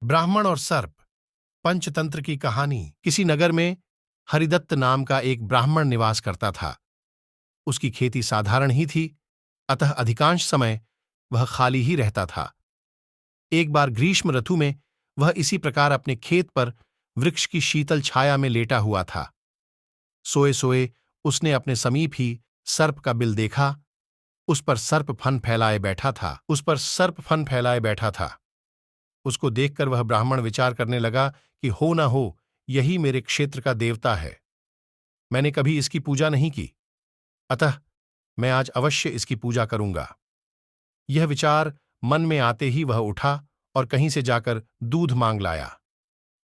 ब्राह्मण और सर्प। पंचतंत्र की कहानी। किसी नगर में हरिदत्त नाम का एक ब्राह्मण निवास करता था। उसकी खेती साधारण ही थी, अतः अधिकांश समय वह खाली ही रहता था। एक बार ग्रीष्म ऋतु में वह इसी प्रकार अपने खेत पर वृक्ष की शीतल छाया में लेटा हुआ था। सोए सोए उसने अपने समीप ही सर्प का बिल देखा। उस पर सर्प फन फैलाए बैठा था। उसको देखकर वह ब्राह्मण विचार करने लगा कि हो न हो यही मेरे क्षेत्र का देवता है। मैंने कभी इसकी पूजा नहीं की, अतः मैं आज अवश्य इसकी पूजा करूंगा। यह विचार मन में आते ही वह उठा और कहीं से जाकर दूध मांग लाया।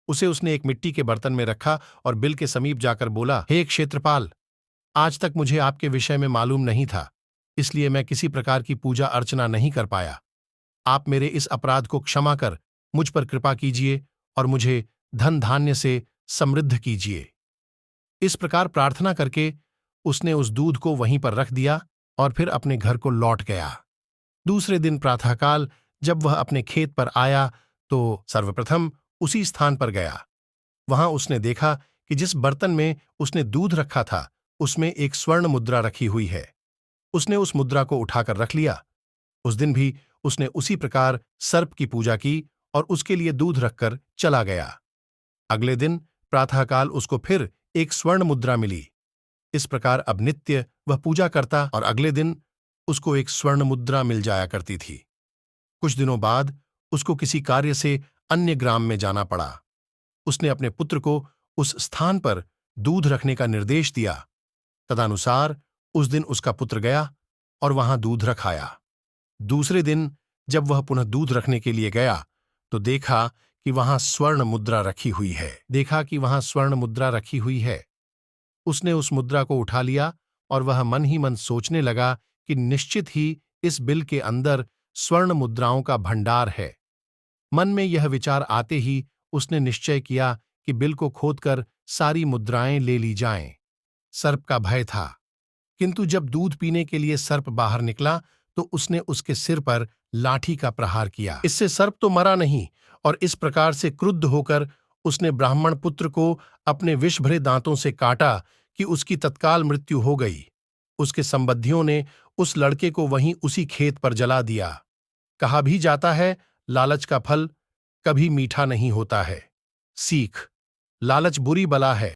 उसे उसने एक मिट्टी के बर्तन में रखा और बिल के समीप जाकर बोला, हे क्षेत्रपाल, आज तक मुझे आपके विषय में मालूम नहीं था, इसलिए मैं किसी प्रकार की पूजा अर्चना नहीं कर पाया। आप मेरे इस अपराध को क्षमा कर मुझ पर कृपा कीजिए और मुझे धन धान्य से समृद्ध कीजिए। इस प्रकार प्रार्थना करके उसने उस दूध को वहीं पर रख दिया और फिर अपने घर को लौट गया। दूसरे दिन प्रातःकाल जब वह अपने खेत पर आया तो सर्वप्रथम उसी स्थान पर गया। वहां उसने देखा कि जिस बर्तन में उसने दूध रखा था उसमें एक स्वर्ण मुद्रा रखी हुई है। उसने उस मुद्रा को उठाकर रख लिया। उस दिन भी उसने उसी प्रकार सर्प की पूजा की और उसके लिए दूध रखकर चला गया। अगले दिन प्रातःकाल उसको फिर एक स्वर्ण मुद्रा मिली। इस प्रकार अब नित्य वह पूजा करता और अगले दिन उसको एक स्वर्ण मुद्रा मिल जाया करती थी। कुछ दिनों बाद उसको किसी कार्य से अन्य ग्राम में जाना पड़ा। उसने अपने पुत्र को उस स्थान पर दूध रखने का निर्देश दिया। तदनुसार उस दिन उसका पुत्र गया और वहां दूध रखाया। दूसरे दिन जब वह पुनः दूध रखने के लिए गया तो देखा कि वहां स्वर्ण मुद्रा रखी हुई है। उसने उस मुद्रा को उठा लिया और वह मन ही मन सोचने लगा कि निश्चित ही इस बिल के अंदर स्वर्ण मुद्राओं का भंडार है। मन में यह विचार आते ही उसने निश्चय किया कि बिल को खोदकर सारी मुद्राएं ले ली जाएं। सर्प का भय था, किंतु जब दूध पीने के लिए सर्प बाहर निकला तो उसने उसके सिर पर लाठी का प्रहार किया। इससे सर्प तो मरा नहीं और इस प्रकार से क्रुद्ध होकर उसने ब्राह्मण पुत्र को अपने विष भरे दांतों से काटा कि उसकी तत्काल मृत्यु हो गई। उसके संबंधियों ने उस लड़के को वहीं उसी खेत पर जला दिया। कहा भी जाता है, लालच का फल कभी मीठा नहीं होता है। सीख: लालच बुरी बला है,